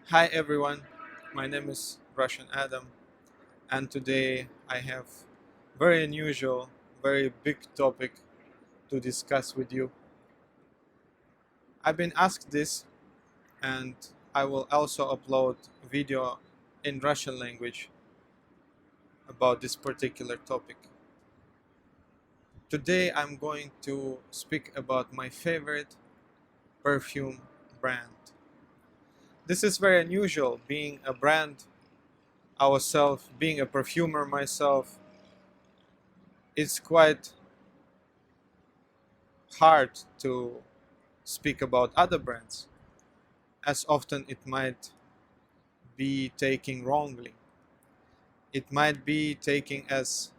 Hi everyone, my name is Russian Adam, and today I have very unusual, very big topic to discuss with you. I've been asked this, and I will also upload video in Russian language about this particular topic. Today I'm going to speak about my favorite perfume brand. This is very unusual, being a brand ourselves, being a perfumer myself. It's quite hard to speak about other brands, as often it might be taken wrongly. It might be taken as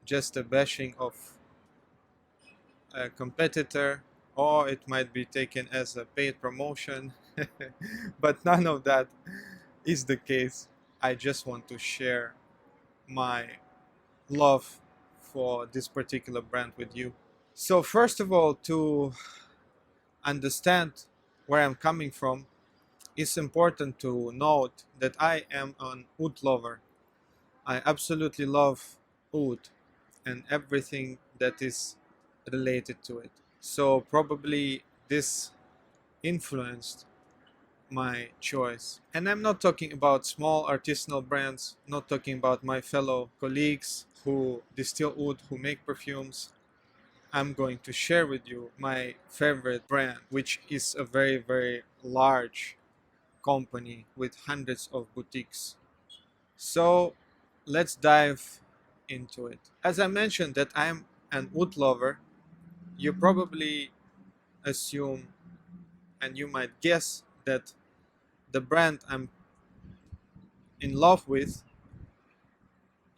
just a bashing of a competitor, or it might be taken as a paid promotion. But none of that is the case. I just want to share my love for this particular brand with you. So first of all, to understand where I'm coming from, it's important to note that I am an oud lover. I absolutely love oud and everything that is related to it. So probably this influenced my choice. And I'm not talking about small artisanal brands, not talking about my fellow colleagues who distill oud, who make perfumes. I'm going to share with you my favorite brand, which is a very, very large company with hundreds of boutiques. So let's dive into it. As I mentioned that I'm an oud lover, you probably assume and you might guess that the brand I'm in love with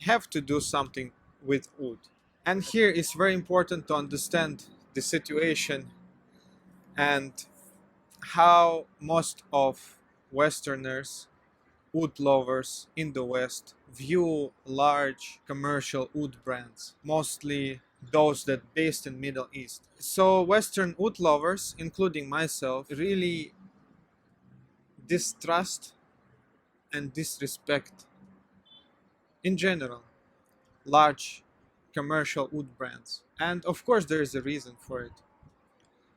have to do something with oud. And here it's very important to understand the situation and how most of Westerners, oud lovers in the West, view large commercial oud brands, mostly those that based in Middle East. So Western oud lovers, including myself, really distrust and disrespect in general large commercial oud brands. And of course there is a reason for it.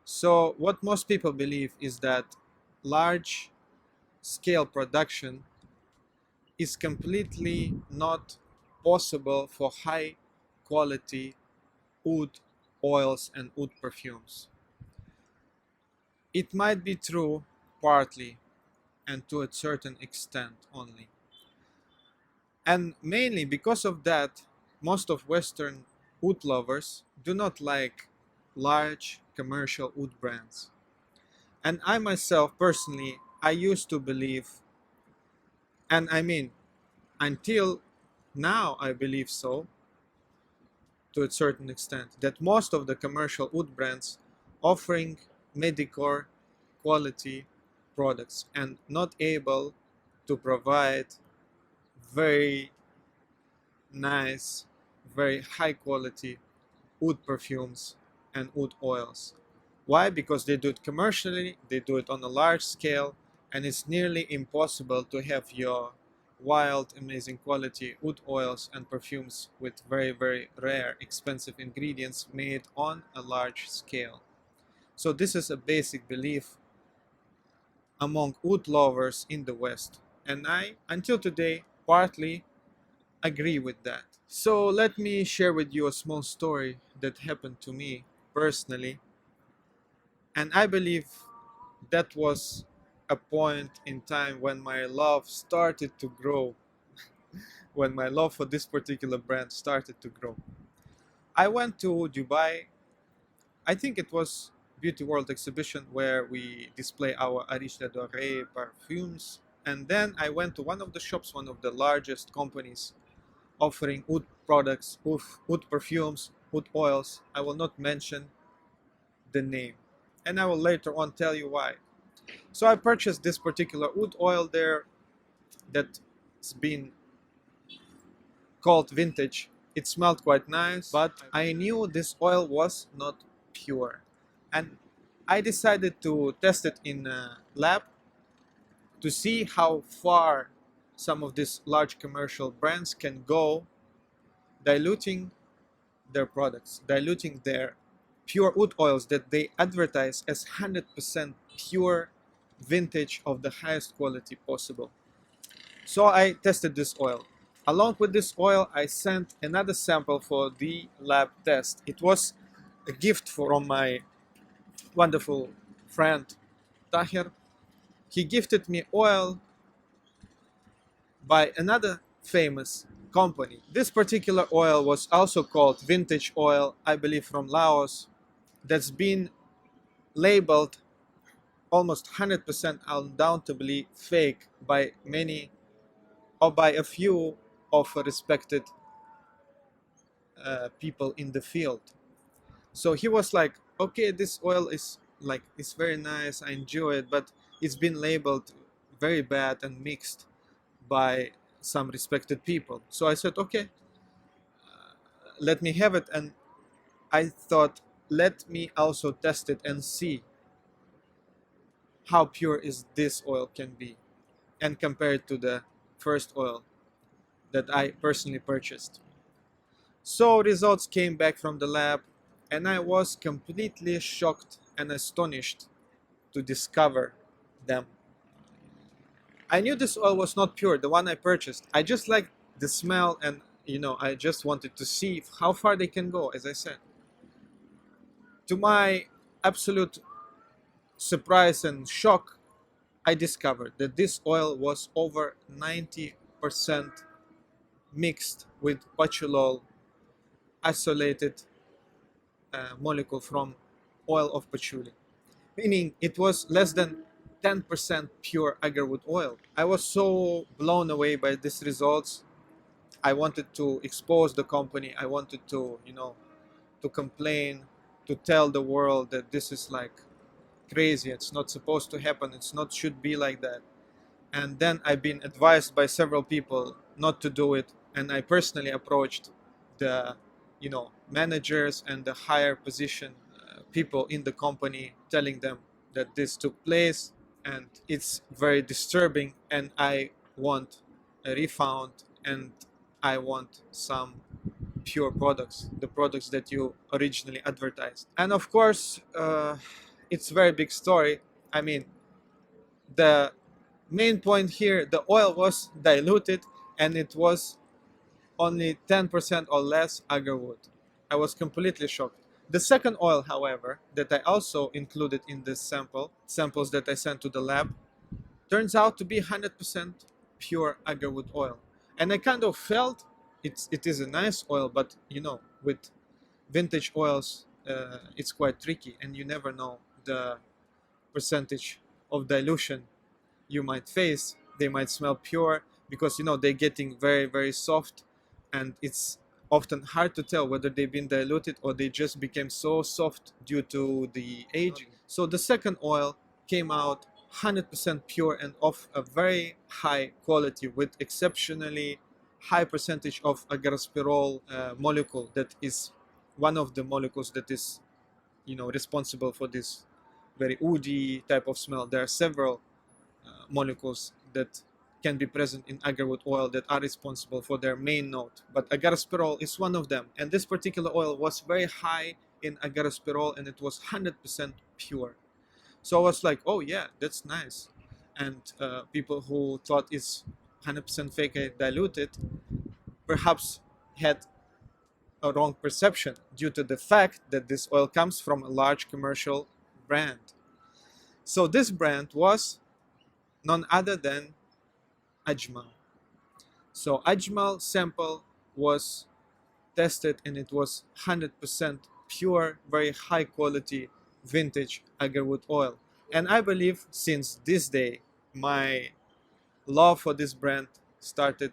So what most people believe is that large scale production is completely not possible for high quality oud oils and oud perfumes. It might be true partly and to a certain extent only. And mainly because of that, most of Western oud lovers do not like large commercial oud brands. And I myself personally, I used to believe, and I mean, until now I believe so, to a certain extent, that most of the commercial oud brands offering mediocre quality products and not able to provide very nice, very high quality oud perfumes and oud oils. Why? Because they do it commercially, they do it on a large scale, and it's nearly impossible to have your wild, amazing quality oud oils and perfumes with very, very rare, expensive ingredients made on a large scale. So this is a basic belief among oud lovers in the West. And I, until today, partly agree with that. So let me share with you a small story that happened to me personally. And I believe that was a point in time when my love started to grow, when my love for this particular brand started to grow. I went to Dubai. I think it was Beauty World exhibition where we display our Areej le Doré perfumes. And then I went to one of the shops, one of the largest companies offering oud products, oud perfumes, oud oils. I will not mention the name. And I will later on tell you why. So I purchased this particular oud oil there that's been called vintage. It smelled quite nice, but I knew this oil was not pure. And I decided to test it in a lab to see how far some of these large commercial brands can go diluting their products, diluting their pure wood oils that they advertise as 100% pure vintage of the highest quality possible. So I tested this oil. Along with this oil, I sent another sample for the lab test. It was a gift from my wonderful friend Tahir. He gifted me oil by another famous company. This particular oil was also called vintage oil, I believe from Laos, that's been labeled almost 100% undoubtedly fake by many or by a few of respected people in the field. So he was like, okay, this oil is like, it's very nice, I enjoy it, but it's been labeled very bad and mixed by some respected people. So I said, okay, let me have it. And I thought, let me also test it and see how pure is this oil can be, and compare it to the first oil that I personally purchased. So results came back from the lab, and I was completely shocked and astonished to discover them. I knew this oil was not pure, the one I purchased. I just liked the smell, and I just wanted to see how far they can go, as I said. To my absolute surprise and shock, I discovered that this oil was over 90% mixed with patchoulol, isolated molecule from oil of patchouli, meaning it was less than 10% pure agarwood oil. I was so blown away by these results. I wanted to expose the company. I wanted to, to complain, to tell the world that this is like crazy. It's not supposed to happen. It's not should be like that. And then I've been advised by several people not to do it. And I personally approached the, managers and the higher position people in the company, telling them that this took place, and it's very disturbing, and I want a refund, and I want some pure products, the products that you originally advertised. And of course, it's a very big story. I mean, the main point here, the oil was diluted, and it was only 10% or less agarwood. I was completely shocked. The second oil, however, that I also included in this samples that I sent to the lab, turns out to be 100% pure agarwood oil. And I kind of felt it is a nice oil, but with vintage oils, it's quite tricky, and you never know the percentage of dilution you might face. They might smell pure because they're getting very, very soft, and it's often hard to tell whether they've been diluted or they just became so soft due to the aging. So the second oil came out 100% pure and of a very high quality, with exceptionally high percentage of agarspirol molecule, that is one of the molecules that is responsible for this very woody type of smell. There are several molecules that can be present in agarwood oil that are responsible for their main note, but agarspirol is one of them, and this particular oil was very high in agarspirol, and it was 100% pure. So I was like, oh yeah, that's nice. And people who thought it's 100% fake diluted perhaps had a wrong perception due to the fact that this oil comes from a large commercial brand. So this brand was none other than AJMAL. So AJMAL sample was tested, and it was 100% pure, very high quality vintage agarwood oil. And I believe since this day, my love for this brand started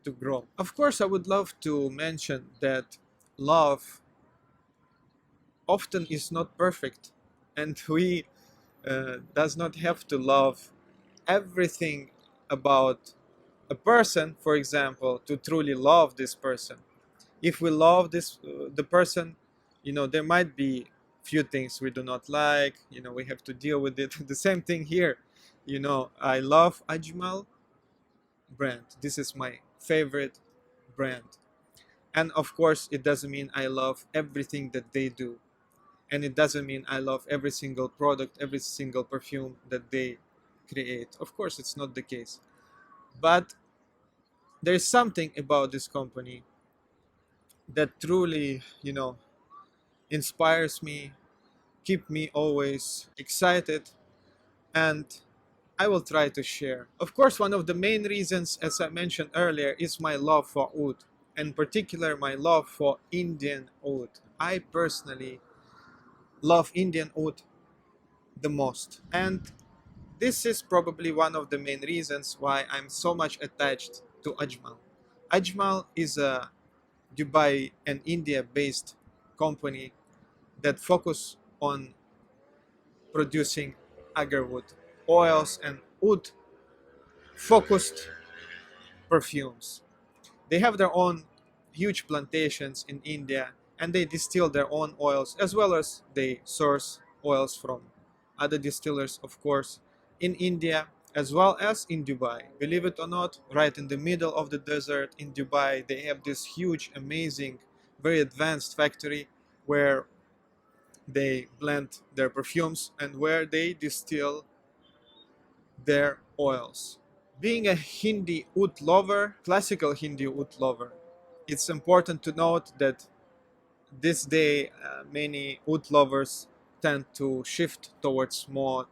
to grow. Of course, I would love to mention that love often is not perfect, and we does not have to love everything about a person, for example, to truly love this person. If we love the person, there might be few things we do not like, we have to deal with it. The same thing here. You know, I love AJMAL brand. This is my favorite brand. And of course, it doesn't mean I love everything that they do. And it doesn't mean I love every single product, every single perfume that they create. Of course, it's not the case. But there's something about this company that truly, you know, inspires me, keep me always excited, and I will try to share. Of course, one of the main reasons, as I mentioned earlier, is my love for oud, in particular my love for Indian oud. I personally love Indian oud the most, and this is probably one of the main reasons why I'm so much attached to AJMAL. AJMAL is a Dubai and India based company that focus on producing agarwood oils and oud focused perfumes. They have their own huge plantations in India, and they distill their own oils, as well as they source oils from other distillers, of course, in India as well as in Dubai. Believe it or not, right in the middle of the desert in Dubai, they have this huge, amazing, very advanced factory where they blend their perfumes and where they distill their oils. Being a Hindi oud lover, classical Hindi oud lover, it's important to note that this day many oud lovers tend to shift towards more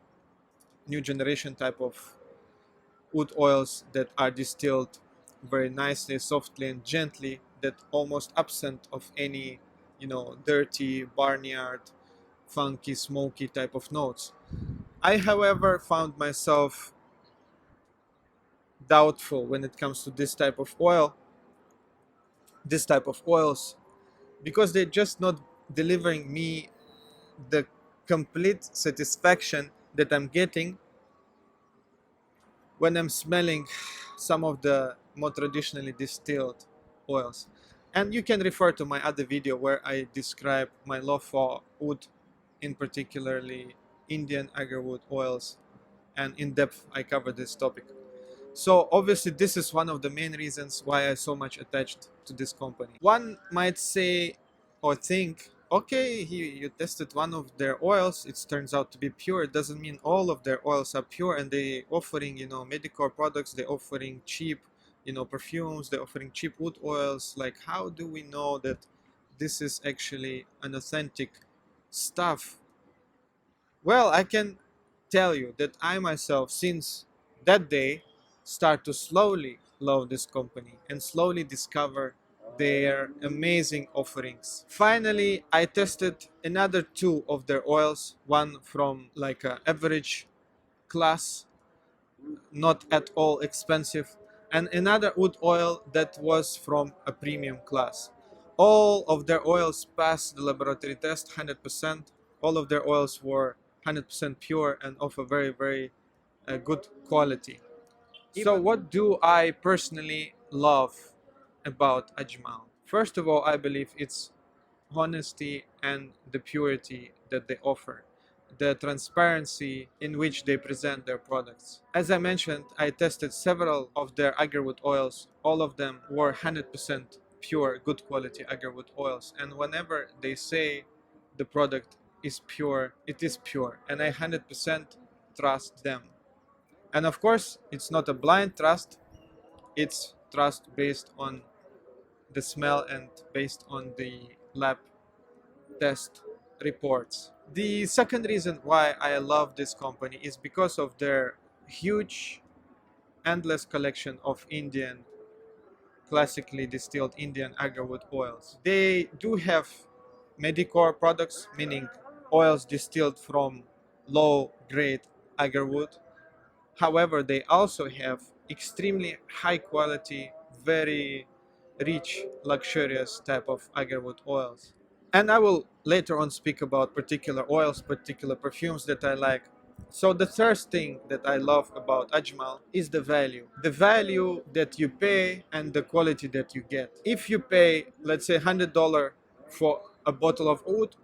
new generation type of oud oils that are distilled very nicely, softly and gently, that almost absent of any, you know, dirty, barnyard, funky, smoky type of notes. I, however, found myself doubtful when it comes to this type of oils, because they're just not delivering me the complete satisfaction that I'm getting when I'm smelling some of the more traditionally distilled oils. And you can refer to my other video where I describe my love for oud, in particularly Indian agarwood oils, and in depth I cover this topic. So obviously this is one of the main reasons why I'm so much attached to this company. One might say or think, okay, you tested one of their oils, it turns out to be pure. It doesn't mean all of their oils are pure, and they offering, you know, medical products, they're offering cheap, you know, perfumes, they're offering cheap wood oils. Like, how do we know that this is actually an authentic stuff? Well, I can tell you that I myself, since that day, start to slowly love this company and slowly discover their amazing offerings. Finally, I tested another two of their oils, one from like a average class, not at all expensive, and another wood oil that was from a premium class. All of their oils passed the laboratory test 100%. All of their oils were 100% pure and of a very, very good quality. So what do I personally love about AJMAL? First of all, I believe it's honesty and the purity that they offer, the transparency in which they present their products. As I mentioned, I tested several of their agarwood oils. All of them were 100% pure, good quality agarwood oils. And whenever they say the product is pure, it is pure. And I 100% trust them. And of course, it's not a blind trust, it's trust based on the smell and based on the lab test reports. The second reason why I love this company is because of their huge, endless collection of Indian, classically distilled Indian agarwood oils. They do have medicore products, meaning oils distilled from low grade agarwood. However, they also have extremely high quality, very rich, luxurious type of agarwood oils. And I will later on speak about particular oils, particular perfumes that I like. So the third thing that I love about AJMAL is the value. The value that you pay and the quality that you get. If you pay, let's say $100 for a bottle of oud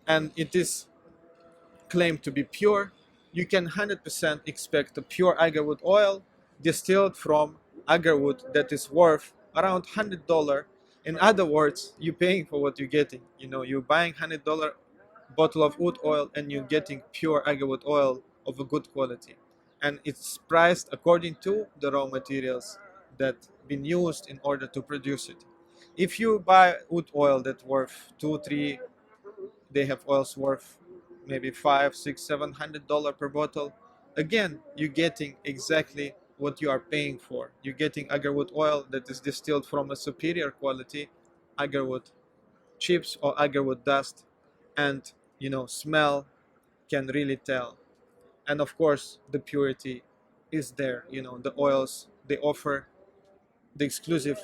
and it is claimed to be pure, you can 100% expect a pure agarwood oil distilled from agarwood that is worth around $100. In other words, you're paying for what you're getting. You know, you're buying $100 bottle of wood oil and you're getting pure agarwood oil of a good quality. And it's priced according to the raw materials that been used in order to produce it. If you buy wood oil that's worth two, three, they have oils worth maybe five, six, $700 per bottle. Again, you're getting exactly what you are paying for. You're getting agarwood oil that is distilled from a superior quality agarwood chips or agarwood dust, and you know, smell can really tell. And of course, the purity is there. You know, the oils they offer, the exclusive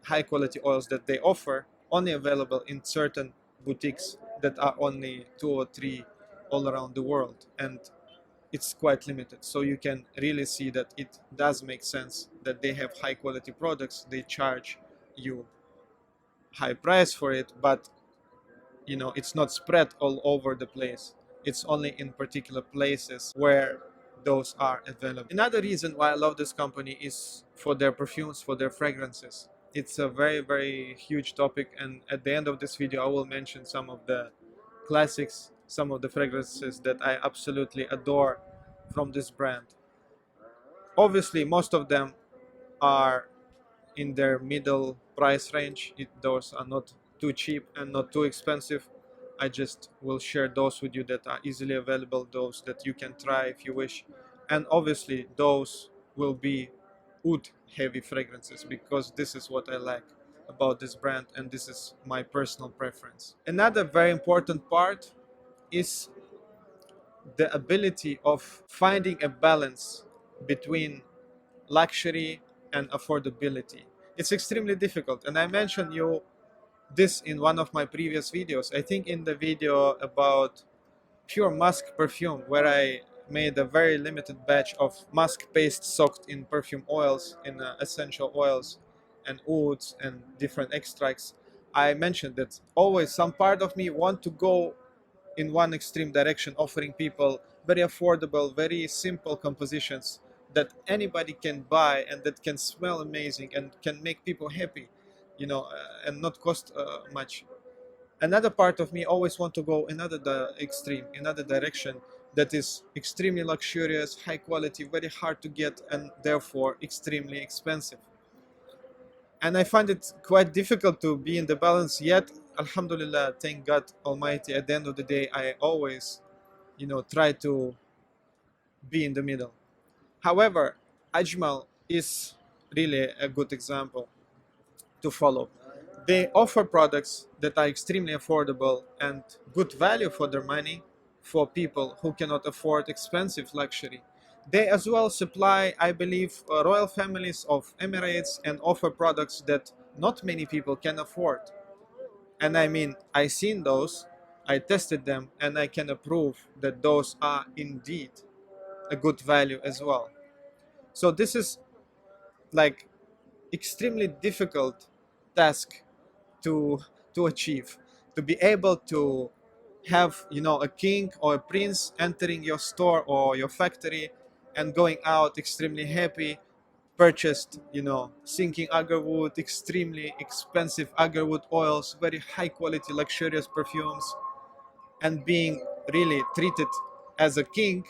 high quality oils that they offer, only available in certain boutiques that are only two or three all around the world, and it's quite limited. So you can really see that it does make sense that they have high quality products. They charge you high price for it, but you know, it's not spread all over the place. It's only in particular places where those are available. Another reason why I love this company is for their perfumes, for their fragrances. It's a very, very huge topic, and at the end of this video I will mention some of the classics, some of the fragrances that I absolutely adore from this brand. Obviously most of them are in their middle price range. Those are not too cheap and not too expensive. I just will share those with you that are easily available, those that you can try if you wish. And obviously those will be wood heavy fragrances, because this is what I like about this brand and this is my personal preference. Another very important part is the ability of finding a balance between luxury and affordability. It's extremely difficult, and I mentioned you this in one of my previous videos. I think in the video about pure musk perfume, where I made a very limited batch of musk paste soaked in perfume oils, in essential oils and woods and different extracts. I mentioned that always some part of me want to go in one extreme direction, offering people very affordable, very simple compositions that anybody can buy and that can smell amazing and can make people happy, you know, and not cost much. Another part of me always want to go another extreme, another direction that is extremely luxurious, high quality, very hard to get, and therefore extremely expensive. And I find it quite difficult to be in the balance, yet alhamdulillah, thank God Almighty, at the end of the day I always, you know, try to be in the middle. However, Ajmal is really a good example to follow. They offer products that are extremely affordable and good value for their money for people who cannot afford expensive luxury. They as well supply, I believe, royal families of Emirates and offer products that not many people can afford. And I mean, I seen those, I tested them, and I can approve that those are indeed a good value as well. So this is like extremely difficult task to achieve, to be able to have, you know, a king or a prince entering your store or your factory and going out extremely happy, purchased, you know, sinking agarwood, extremely expensive agarwood oils, very high quality luxurious perfumes, and being really treated as a king,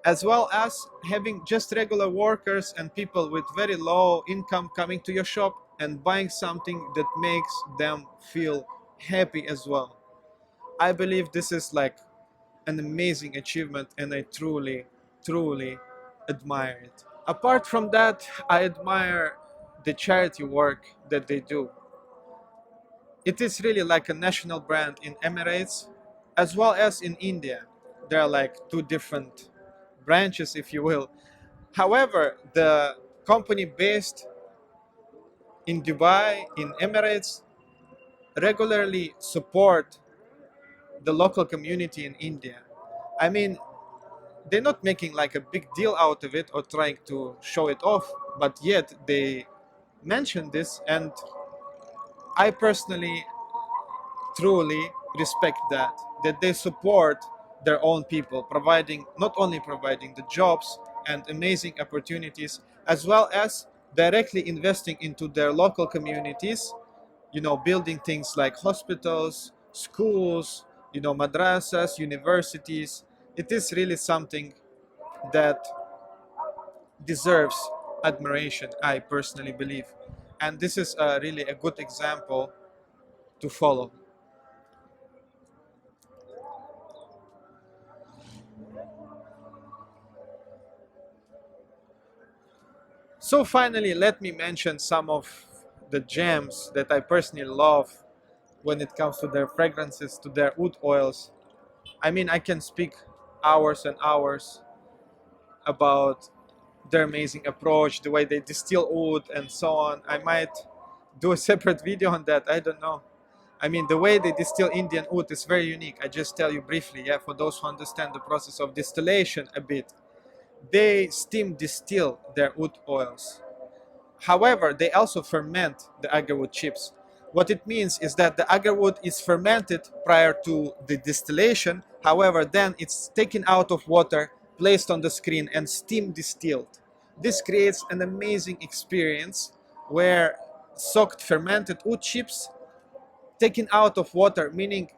as well as having just regular workers and people with very low income coming to your shop and buying something that makes them feel happy as well. I believe this is like an amazing achievement, and I truly, truly admire it. Apart from that, I admire the charity work that they do. It is really like a national brand in Emirates as well as in India. There are like two different branches, if you will. However, the company based in Dubai, in Emirates, regularly support the local community in India. I mean, they're not making like a big deal out of it or trying to show it off, but yet they mention this, and I personally truly respect that they support their own people, providing not only providing the jobs and amazing opportunities, as well as directly investing into their local communities, building things like hospitals, schools, madrasas, universities. It is really something that deserves admiration, I personally believe. And this is really a good example to follow. So finally, let me mention some of the gems that I personally love when it comes to their fragrances, to their oud oils. I mean, I can speak hours and hours about their amazing approach, the way they distill oud and so on. I might do a separate video on that, I don't know. I mean, the way they distill Indian oud is very unique. I just tell you briefly, yeah, for those who understand the process of distillation a bit. They steam distill their oud oils. However, they also ferment the agarwood chips. What it means is that the agarwood is fermented prior to the distillation. However, then it's taken out of water, placed on the screen, and steam distilled. This creates an amazing experience where soaked fermented wood chips taken out of water, meaning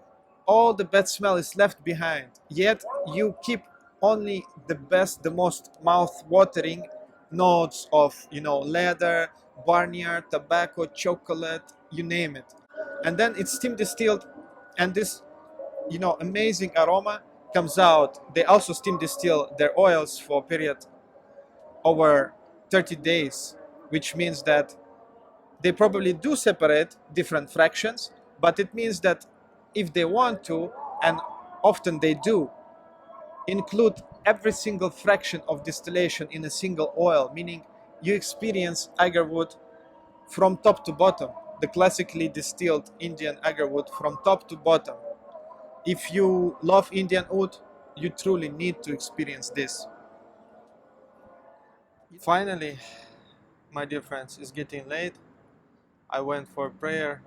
all the bad smell is left behind. Yet you keep only the best, the most mouth-watering notes of, leather, barnyard, tobacco, chocolate, you name it. And then it's steam distilled, and this, amazing aroma comes out. They also steam distill their oils for a period over 30 days, which means that they probably do separate different fractions, but it means that if they want to, and often they do, include every single fraction of distillation in a single oil, meaning you experience agarwood from top to bottom, the classically distilled Indian agarwood from top to bottom. If you love Indian oud, you truly need to experience this. Finally, my dear friends, it's getting late. I went for prayer,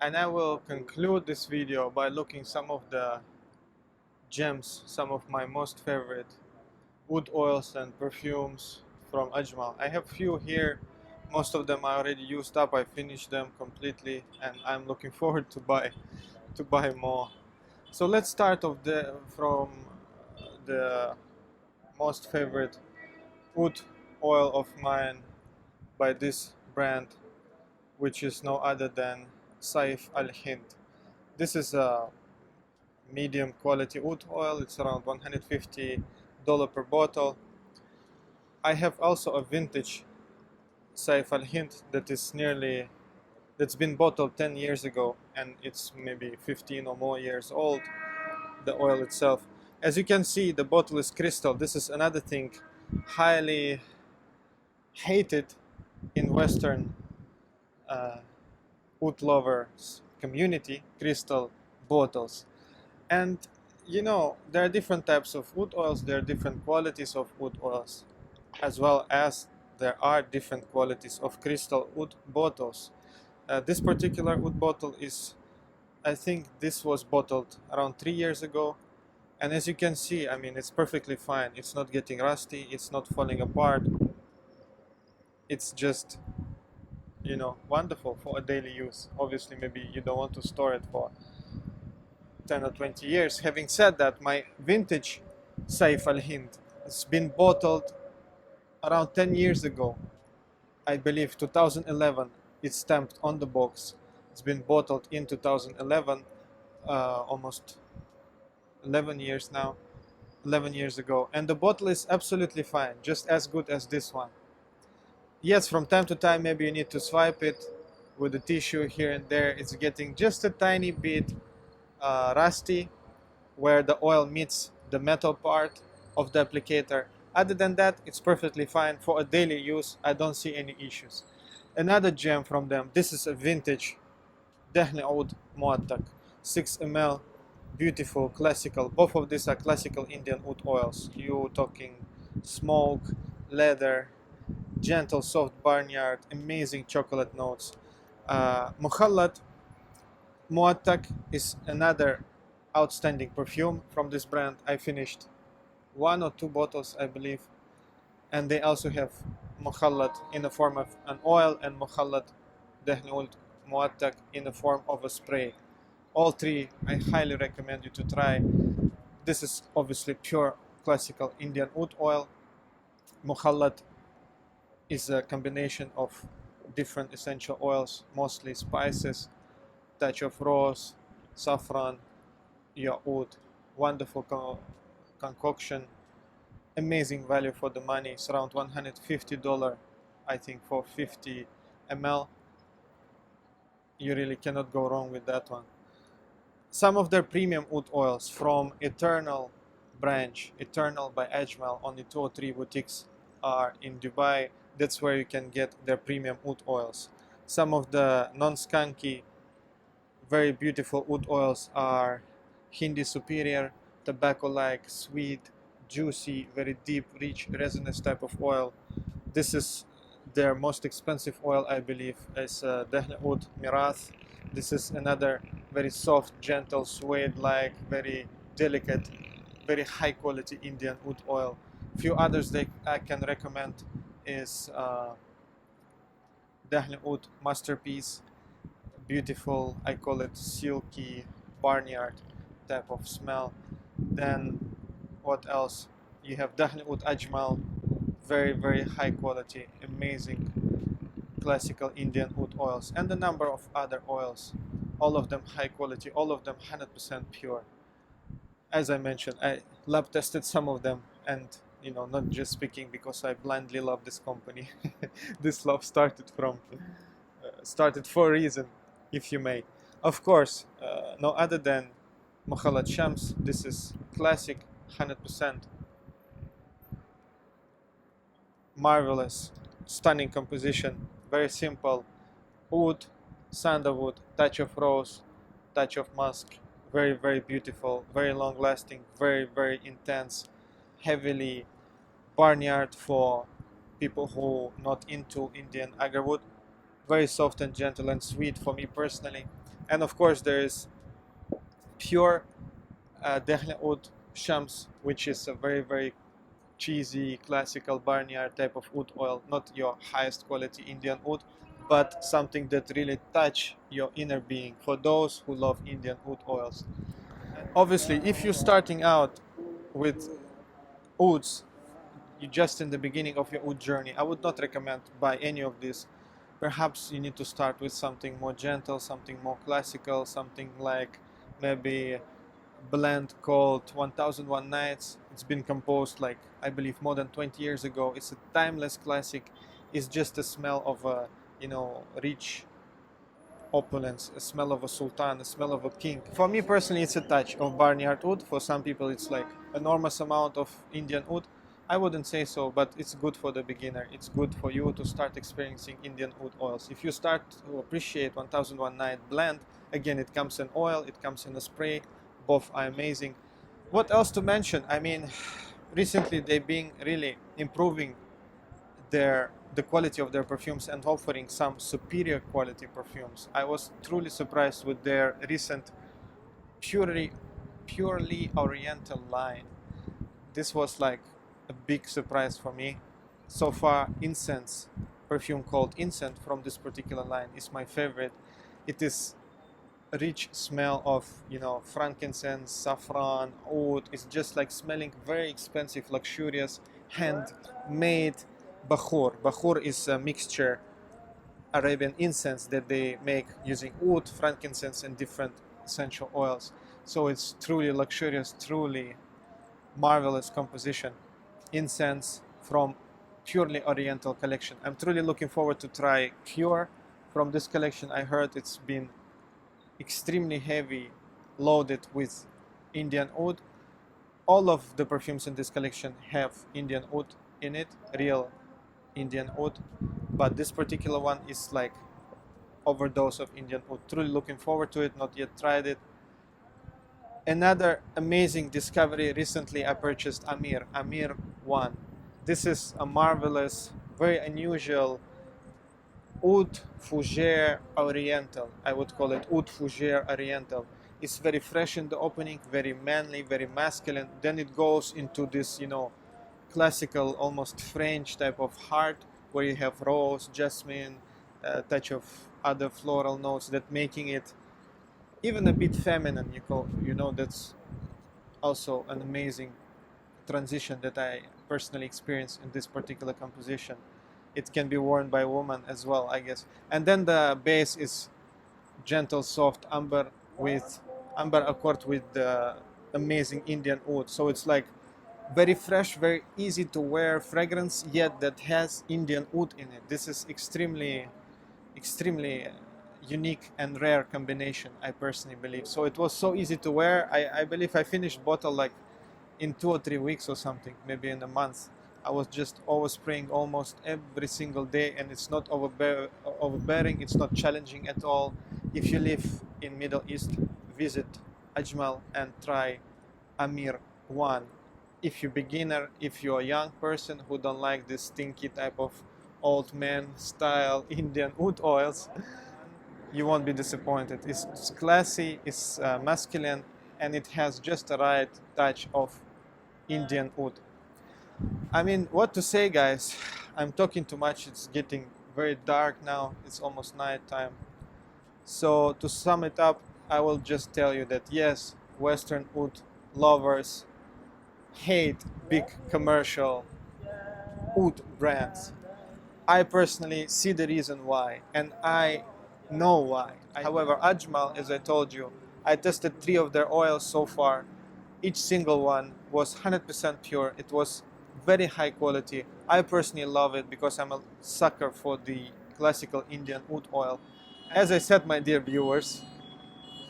and I will conclude this video by looking some of the gems, some of my most favorite wood oils and perfumes from AJMAL. I have few here. Most of them I already used up. I finished them completely, and I'm looking forward to buy more. So let's start from the most favorite wood oil of mine by this brand, which is no other than Saif Al Hind. This is a medium quality oud oil. It's around $150 per bottle. I have also a vintage Saif Al Hind that's been bottled 10 years ago, and it's maybe 15 or more years old, the oil itself. As you can see, the bottle is crystal. This is another thing highly hated in Western oud lovers community, crystal bottles. And there are different types of wood oils, there are different qualities of wood oils, as well as there are different qualities of crystal wood bottles. This particular wood bottle I think this was bottled around 3 years ago, and as you can see, I mean, it's perfectly fine. It's not getting rusty, it's not falling apart. It's just, wonderful for a daily use. Obviously, maybe you don't want to store it for 10 or 20 years. Having said that, my vintage Saif Al Hind has been bottled around 10 years ago. I believe 2011, it's stamped on the box. It's been bottled in 2011, almost 11 years now, 11 years ago. And the bottle is absolutely fine, just as good as this one. Yes, from time to time, maybe you need to swipe it with a tissue here and there. It's getting just a tiny bit rusty where the oil meets the metal part of the applicator. Other than that, it's perfectly fine. For a daily use, I don't see any issues. Another gem from them, this is a vintage Dehne Oud Muattak, 6 ml, beautiful, classical. Both of these are classical Indian oud oils. You talking smoke, leather, gentle, soft barnyard, amazing chocolate notes. Mukhallat Muattak is another outstanding perfume from this brand. I finished 1 or 2 bottles, I believe. And they also have mukhallat in the form of an oil and mukhallat dehn oud muattak in the form of a spray. All three I highly recommend you to try. This is obviously pure classical Indian oud oil. Mukhallat is a combination of different essential oils, mostly spices, touch of rose, saffron, oud. Wonderful concoction. Amazing value for the money. It's around $150, I think, for 50 ml. You really cannot go wrong with that one. Some of their premium oud oils from Eternal branch, Eternal by AJMAL, only 2 or 3 boutiques are in Dubai. That's where you can get their premium oud oils. Some of the non-skunky, very beautiful oud oils are Hindi Superior, tobacco-like, sweet, juicy, very deep, rich, resinous type of oil. This is their most expensive oil, I believe, is Dehn Oud Mirath. This is another very soft, gentle, suede-like, very delicate, very high quality Indian oud oil. Few others I can recommend is Dehn Oud Masterpiece. Beautiful, I call it silky barnyard type of smell. Then what else? You have Dehn Oud Ajmal, very high quality, amazing classical Indian oud oils, and a number of other oils, all of them high quality, all of them 100% pure. As I mentioned, I lab tested some of them, and not just speaking because I blindly love this company. This love started for a reason, if you may. Of course, no other than Mukhallat Shams. This is classic, 100% marvelous, stunning composition, very simple, oud, sandalwood, touch of rose, touch of musk, very beautiful, very long lasting, very intense, heavily barnyard for people who not into Indian agarwood, very soft and gentle and sweet for me personally. And of course there is pure Dehn Oud Shams, which is a very cheesy, classical barnyard type of oud oil, not your highest quality Indian oud, but something that really touch your inner being for those who love Indian oud oils. Obviously, if you're starting out with ouds, you're just in the beginning of your oud journey, I would not recommend buy any of this. Perhaps you need to start with something more gentle, something more classical, something like maybe blend called 1001 Nights. It's been composed, like, I believe, more than 20 years ago. It's a timeless classic. It's just a smell of a rich opulence, a smell of a sultan, a smell of a king. For me personally, it's a touch of barnyard oud. For some people it's like enormous amount of Indian oud. I wouldn't say so, but it's good for the beginner. It's good for you to start experiencing Indian oud oils. If you start to appreciate 1001 Night blend, again, it comes in oil, it comes in a spray. Both are amazing. What else to mention? I mean, recently they've been really improving the quality of their perfumes and offering some superior quality perfumes. I was truly surprised with their recent purely oriental line. This was like a big surprise for me. So far, incense perfume called Incense from this particular line is my favorite. It is a rich smell of frankincense, saffron, oud. It's just like smelling very expensive, luxurious, handmade bakhur. Bakhur is a mixture Arabian incense that they make using oud, frankincense, and different essential oils. So it's truly luxurious, truly marvelous composition. Incense from purely oriental collection. I'm truly looking forward to try Pure from this collection. I heard it's been extremely heavy, loaded with Indian oud. All of the perfumes in this collection have Indian oud in it, real Indian oud, but this particular one is like overdose of Indian oud. Truly looking forward to it, not yet tried it. Another amazing discovery, recently I purchased Amir 1. This is a marvelous, very unusual oud fougere oriental. I would call it oud fougere oriental. It's very fresh in the opening, very manly, very masculine. Then it goes into this, classical, almost French type of heart, where you have rose, jasmine, a touch of other floral notes that making it even a bit feminine. That's also an amazing transition that I personally experienced in this particular composition. It can be worn by women as well, I guess. And then the base is gentle, soft amber accord with the amazing Indian oud. So it's like very fresh, very easy to wear fragrance, yet that has Indian oud in it. This is extremely unique and rare combination, I personally believe. So it was so easy to wear. I believe I finished bottle like in 2 or 3 weeks or something, maybe in a month. I was just overspraying almost every single day, and it's not overbearing, it's not challenging at all. If you live in Middle East, visit Ajmal and try Amir 1. If you're beginner, if you're a young person who don't like this stinky type of old man style Indian oud oils, you won't be disappointed. It's classy, it's masculine, and it has just the right touch of Indian oud. I mean, what to say, guys? I'm talking too much. It's getting very dark now. It's almost night time. So to sum it up, I will just tell you that yes, Western oud lovers hate big commercial oud brands. I personally see the reason why, and I know why. However, Ajmal, as I told you, I tested 3 of their oils so far. Each single one was 100% pure. It was very high quality. I personally love it because I'm a sucker for the classical Indian oud oil. As I said, my dear viewers,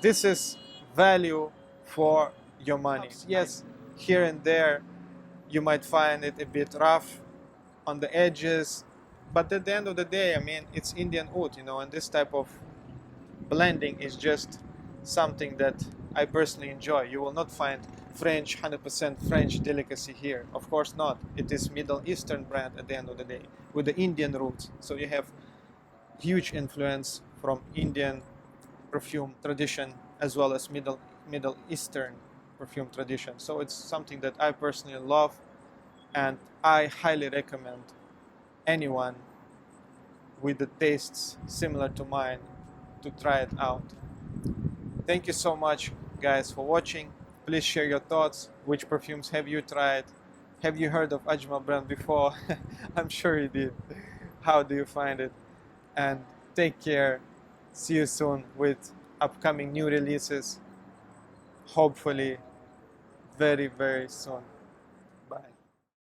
this is value for your money. Yes, here and there you might find it a bit rough on the edges, but at the end of the day, I mean, it's Indian oud, and this type of blending is just something that I personally enjoy. You will not find French, 100% French delicacy here. Of course not. It is Middle Eastern brand at the end of the day with the Indian roots. So you have huge influence from Indian perfume tradition as well as Middle Eastern perfume tradition. So it's something that I personally love, and I highly recommend anyone with the tastes similar to mine to try it out. Thank you so much, guys, for watching. Please share your thoughts. Which perfumes have you tried? Have you heard of Ajmal brand before? I'm sure you did. How do you find it? And take care. See you soon with upcoming new releases. Hopefully very, very soon.